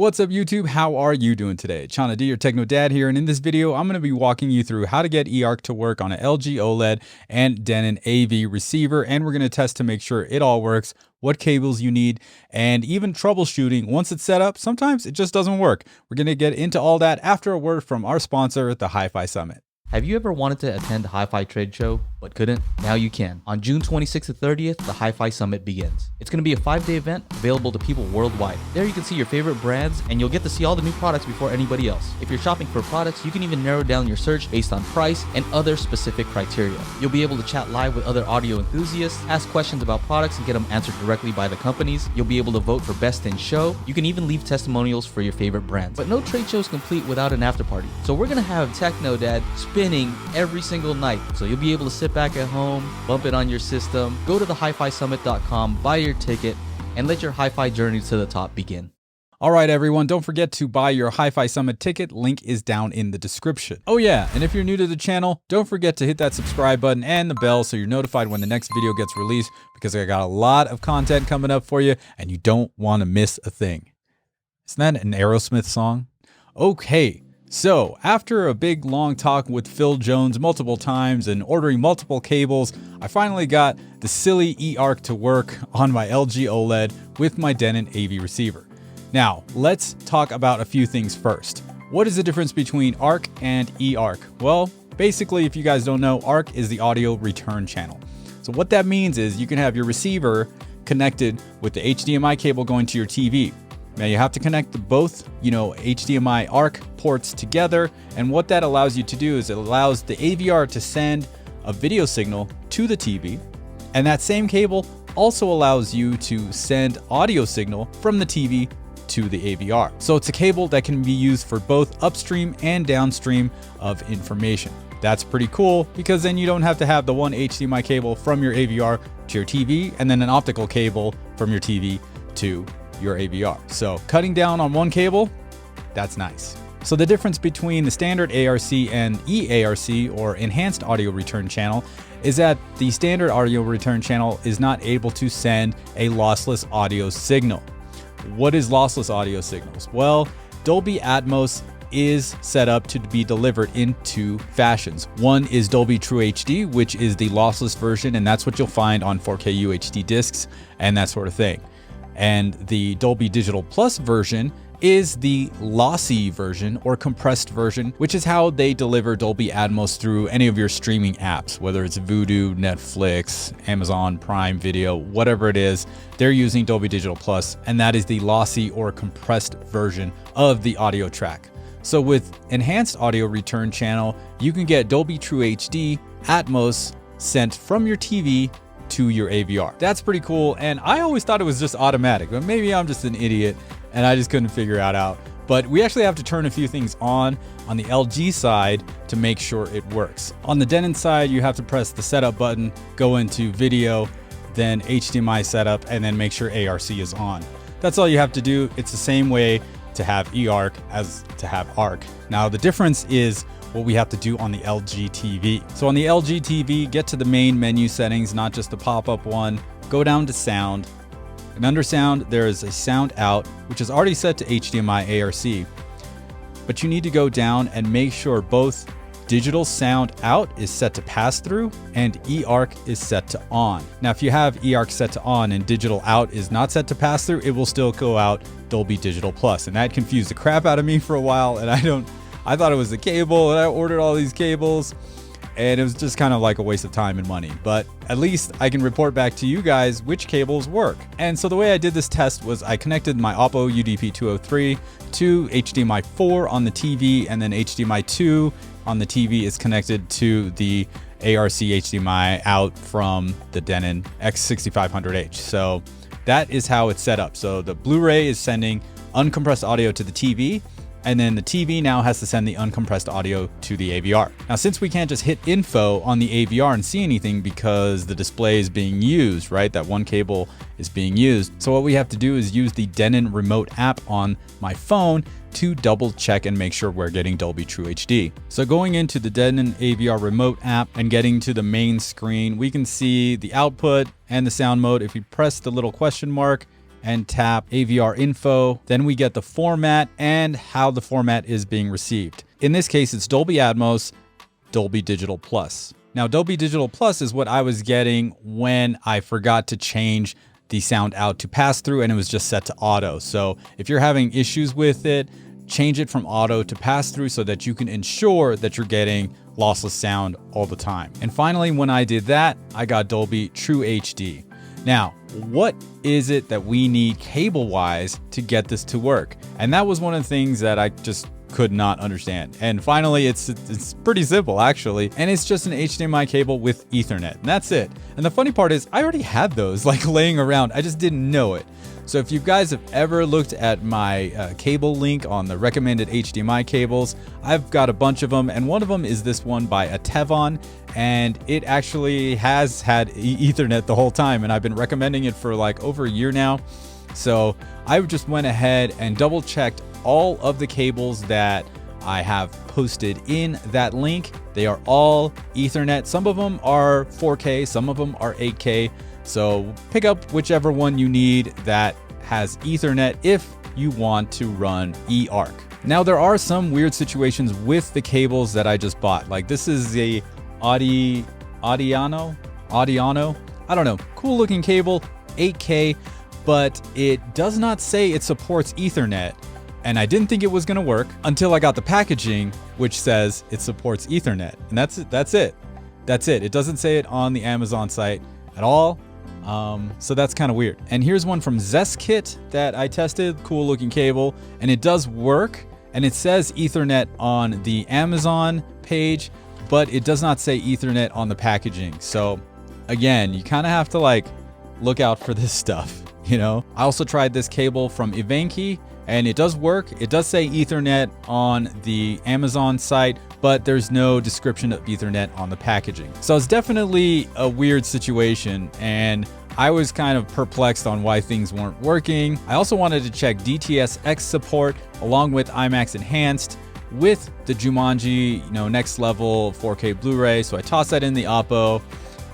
What's up YouTube? How are you doing today? Chana D, your Techno Dad here, and in this video I'm going to be walking you through how to get eARC to work on an LG OLED and Denon AV receiver, and we're going to test to make sure it all works, what cables you need, and even troubleshooting once it's set up. Sometimes it just doesn't work. We're going to get into all that after a word from our sponsor, the Hi-Fi Summit. Have you ever wanted to attend a Hi-Fi trade show, but couldn't? Now you can. On June 26th to 30th, the Hi-Fi Summit begins. It's going to be a 5-day event available to people worldwide. There you can see your favorite brands, and you'll get to see all the new products before anybody else. If you're shopping for products, you can even narrow down your search based on price and other specific criteria. You'll be able to chat live with other audio enthusiasts, ask questions about products, and get them answered directly by the companies. You'll be able to vote for best in show. You can even leave testimonials for your favorite brands. But no trade show is complete without an after party. So we're going to have Techno Dad spinning every single night. So you'll be able to sit back at home, bump it on your system, go to the HiFiSummit.com, buy your ticket, and let your hi-fi journey to the top begin. All right, everyone, don't forget to buy your Hi-Fi Summit ticket. Link is down in the description. Oh yeah, and if you're new to the channel, don't forget to hit that subscribe button and the bell so you're notified when the next video gets released, because I got a lot of content coming up for you and you don't want to miss a thing. Isn't that an Aerosmith song? Okay. So, after a big long talk with Phil Jones multiple times and ordering multiple cables, I finally got the silly eARC to work on my LG OLED with my Denon AV receiver. Now, let's talk about a few things first. What is the difference between ARC and eARC? Well, basically, if you guys don't know, ARC is the audio return channel. So what that means is you can have your receiver connected with the HDMI cable going to your TV. Now you have to connect both, HDMI ARC ports together, and what that allows you to do is it allows the AVR to send a video signal to the TV, and that same cable also allows you to send audio signal from the TV to the AVR. So it's a cable that can be used for both upstream and downstream of information. That's pretty cool, because then you don't have to have the one HDMI cable from your AVR to your TV and then an optical cable from your TV to your AVR. So cutting down on one cable, that's nice. So the difference between the standard ARC and eARC, or enhanced audio return channel, is that the standard audio return channel is not able to send a lossless audio signal. What is lossless audio signals? Well, Dolby Atmos is set up to be delivered in two fashions. One is Dolby True HD, which is the lossless version, and that's what you'll find on 4K UHD discs and that sort of thing. And the Dolby Digital Plus version is the lossy version or compressed version, which is how they deliver Dolby Atmos through any of your streaming apps, whether it's Vudu, Netflix, Amazon Prime Video, whatever it is, they're using Dolby Digital Plus, and that is the lossy or compressed version of the audio track. So with enhanced audio return channel, you can get Dolby True HD Atmos sent from your TV to your AVR. That's pretty cool, and I always thought it was just automatic, but maybe I'm just an idiot and I just couldn't figure it out. But we actually have to turn a few things on the LG side to make sure it works. On the Denon side, you have to press the setup button, go into video, then HDMI setup, and then make sure ARC is on. That's all you have to do. It's the same way to have eARC as to have ARC. Now the difference is what we have to do on the LG TV. So on the LG TV, get to the main menu settings, not just the pop-up one, go down to sound, and under sound, there is a sound out, which is already set to HDMI ARC, but you need to go down and make sure both digital sound out is set to pass through and eARC is set to on. Now, if you have eARC set to on and digital out is not set to pass through, it will still go out Dolby Digital Plus, and that confused the crap out of me for a while, and I thought it was the cable, and I ordered all these cables, and it was just kind of like a waste of time and money. But at least I can report back to you guys which cables work. And so the way I did this test was I connected my Oppo UDP203 to HDMI 4 on the TV, and then HDMI 2 on the TV is connected to the ARC HDMI out from the Denon X6500H. So that is how it's set up. So the Blu-ray is sending uncompressed audio to the TV, and then the TV now has to send the uncompressed audio to the AVR. Now, since we can't just hit info on the AVR and see anything because the display is being used, right? That one cable is being used. So what we have to do is use the Denon remote app on my phone to double check and make sure we're getting Dolby True HD. So going into the Denon AVR remote app and getting to the main screen, we can see the output and the sound mode. If you press the little question mark, and tap AVR info. Then we get the format and how the format is being received. In this case, it's Dolby Atmos, Dolby Digital Plus. Now, Dolby Digital Plus is what I was getting when I forgot to change the sound out to pass through and it was just set to auto. So if you're having issues with it, change it from auto to pass through so that you can ensure that you're getting lossless sound all the time. And finally, when I did that, I got Dolby True HD. Now, what is it that we need cable-wise to get this to work? And that was one of the things that I just could not understand. And finally, it's pretty simple actually. And it's just an HDMI cable with Ethernet. And that's it. And the funny part is I already had those like laying around. I just didn't know it. So if you guys have ever looked at my cable link on the recommended HDMI cables, I've got a bunch of them. And one of them is this one by Tevon. And it actually has had Ethernet the whole time. And I've been recommending it for like over a year now. So I just went ahead and double checked all of the cables that I have posted in that link. They are all Ethernet. Some of them are 4K, some of them are 8K. So pick up whichever one you need that has Ethernet if you want to run eARC. Now there are some weird situations with the cables that I just bought. Like this is a Audiano, I don't know, cool looking cable, 8K, but it does not say it supports Ethernet. And I didn't think it was going to work until I got the packaging, which says it supports Ethernet. And that's it. It doesn't say it on the Amazon site at all. So that's kind of weird. And here's one from ZestKit that I tested. Cool looking cable. And it does work. And it says Ethernet on the Amazon page, but it does not say Ethernet on the packaging. So again, you kind of have to like look out for this stuff, you know? I also tried this cable from Evenki. And it does work. It does say Ethernet on the Amazon site, but there's no description of Ethernet on the packaging. So it's definitely a weird situation. And I was kind of perplexed on why things weren't working. I also wanted to check Dts X support along with IMAX Enhanced with the Jumanji, next level 4K Blu-ray. So I tossed that in the Oppo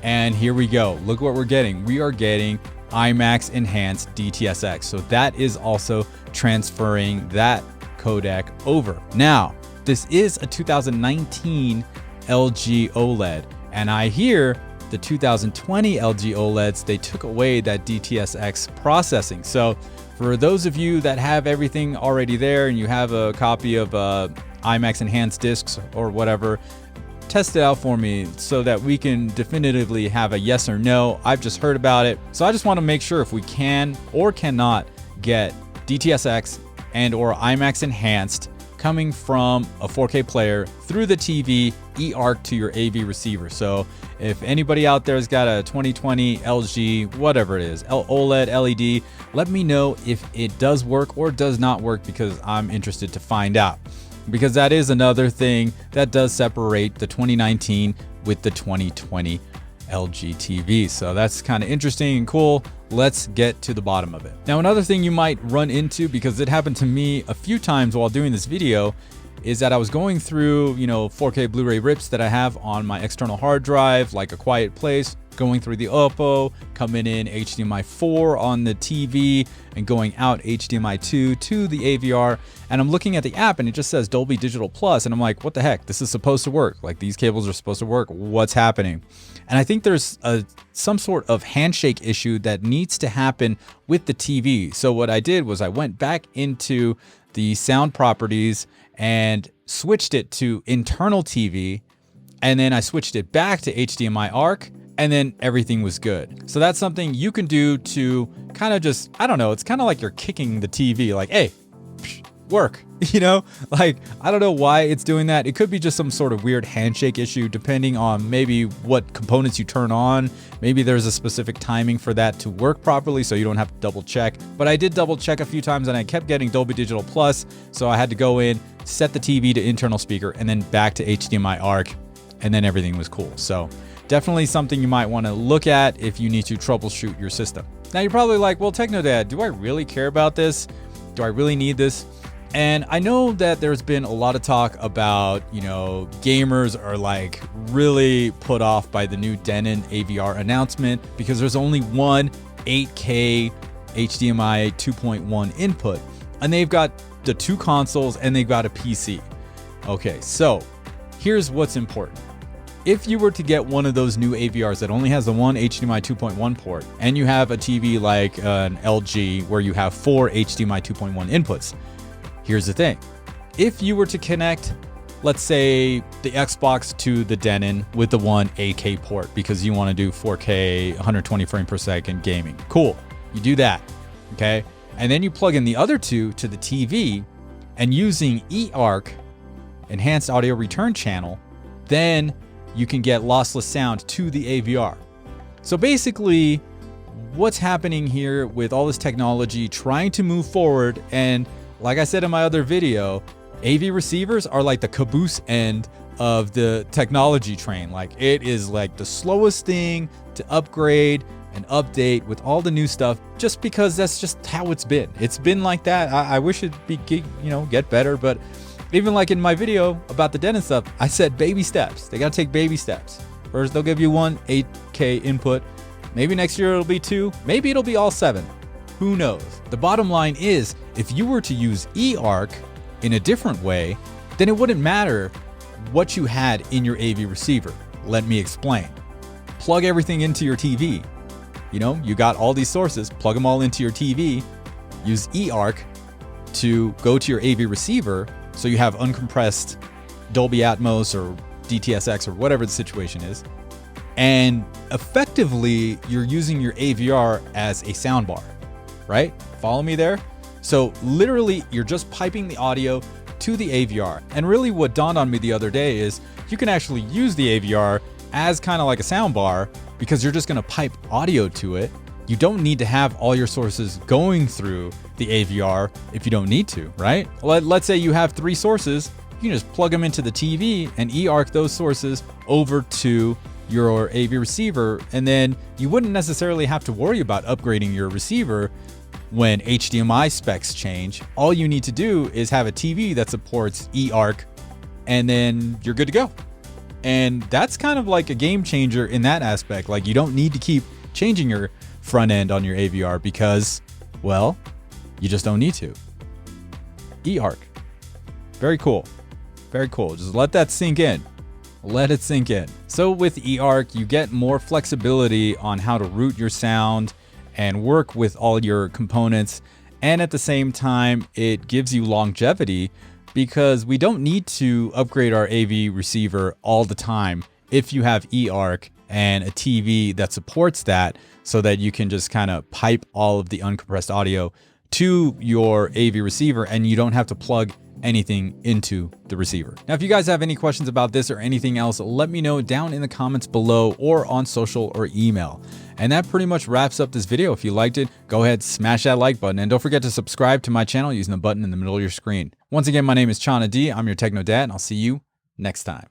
and here we go. Look what we're getting. We are getting IMAX Enhanced Dts X. So that is also transferring that codec over. Now, this is a 2019 LG OLED, and I hear the 2020 LG OLEDs, they took away that Dts X processing. So for those of you that have everything already there and you have a copy of IMAX Enhanced discs or whatever, test it out for me so that we can definitively have a yes or no. I've just heard about it. So I just want to make sure if we can or cannot get Dts X and or IMAX Enhanced coming from a 4K player through the TV eARC to your AV receiver. So if anybody out there has got a 2020 LG, whatever it is, OLED, LED, let me know if it does work or does not work because I'm interested to find out. Because that is another thing that does separate the 2019 with the 2020 LG TV. So that's kind of interesting and cool. Let's get to the bottom of it. Now, another thing you might run into, because it happened to me a few times while doing this video, is that I was going through, 4K Blu-ray rips that I have on my external hard drive, like A Quiet Place, going through the Oppo, coming in HDMI 4 on the TV, and going out HDMI 2 to the AVR. And I'm looking at the app and it just says Dolby Digital Plus. And I'm like, what the heck? This is supposed to work. Like, these cables are supposed to work. What's happening? And I think there's some sort of handshake issue that needs to happen with the TV. So what I did was I went back into the sound properties and switched it to internal TV. And then I switched it back to HDMI ARC. And then everything was good. So that's something you can do to kind of just, I don't know, it's kind of like you're kicking the TV like, hey, work, like, I don't know why it's doing that. It could be just some sort of weird handshake issue depending on maybe what components you turn on. Maybe there's a specific timing for that to work properly so you don't have to double check. But I did double check a few times and I kept getting Dolby Digital Plus. So I had to go in, set the TV to internal speaker and then back to HDMI ARC, and then everything was cool. So definitely something you might want to look at if you need to troubleshoot your system. Now you're probably like, well, TechnoDad, do I really care about this? Do I really need this? And I know that there's been a lot of talk about, gamers are like really put off by the new Denon AVR announcement because there's only one 8K HDMI 2.1 input, and they've got the 2 consoles and they've got a PC. Okay, so here's what's important. If you were to get one of those new AVRs that only has the one HDMI 2.1 port, and you have a TV like an LG where you have 4 HDMI 2.1 inputs, here's the thing. If you were to connect, let's say, the Xbox to the Denon with the one 8K port because you want to do 4K 120 frame per second gaming, cool, you do that, okay? And then you plug in the other 2 to the TV, and using eARC, Enhanced Audio Return Channel, then you can get lossless sound to the AVR. So basically, what's happening here with all this technology trying to move forward, and like I said in my other video, AV receivers are like the caboose end of the technology train. Like, it is like the slowest thing to upgrade and update with all the new stuff, just because that's just how it's been. It's been like that. I wish it'd be, get better, but even like in my video about the Denon stuff, I said baby steps. They gotta take baby steps. First, they'll give you one 8K input. Maybe next year it'll be 2. Maybe it'll be all 7. Who knows? The bottom line is, if you were to use eARC in a different way, then it wouldn't matter what you had in your AV receiver. Let me explain. Plug everything into your TV. You got all these sources, plug them all into your TV, use eARC to go to your AV receiver, so you have uncompressed Dolby Atmos or Dts X or whatever the situation is. And effectively, you're using your AVR as a soundbar, right? Follow me there? So literally, you're just piping the audio to the AVR. And really what dawned on me the other day is you can actually use the AVR as kind of like a soundbar, because you're just going to pipe audio to it. You don't need to have all your sources going through the AVR if you don't need to, right? Let's say you have 3 sources. You can just plug them into the TV and eARC those sources over to your AV receiver, and then you wouldn't necessarily have to worry about upgrading your receiver when HDMI specs change. All you need to do is have a TV that supports eARC, and then you're good to go. And that's kind of like a game changer in that aspect. Like, you don't need to keep changing your front end on your AVR because, well, you just don't need to. eARC. Very cool. Very cool. Just let that sink in. Let it sink in. So with eARC, you get more flexibility on how to route your sound and work with all your components. And at the same time, it gives you longevity, because we don't need to upgrade our AV receiver all the time if you have eARC and a TV that supports that, so that you can just kind of pipe all of the uncompressed audio to your AV receiver and you don't have to plug anything into the receiver. Now, if you guys have any questions about this or anything else, let me know down in the comments below or on social or email. And that pretty much wraps up this video. If you liked it, go ahead, smash that like button, and don't forget to subscribe to my channel using the button in the middle of your screen. Once again, my name is Chana D. I'm your Techno Dad, and I'll see you next time.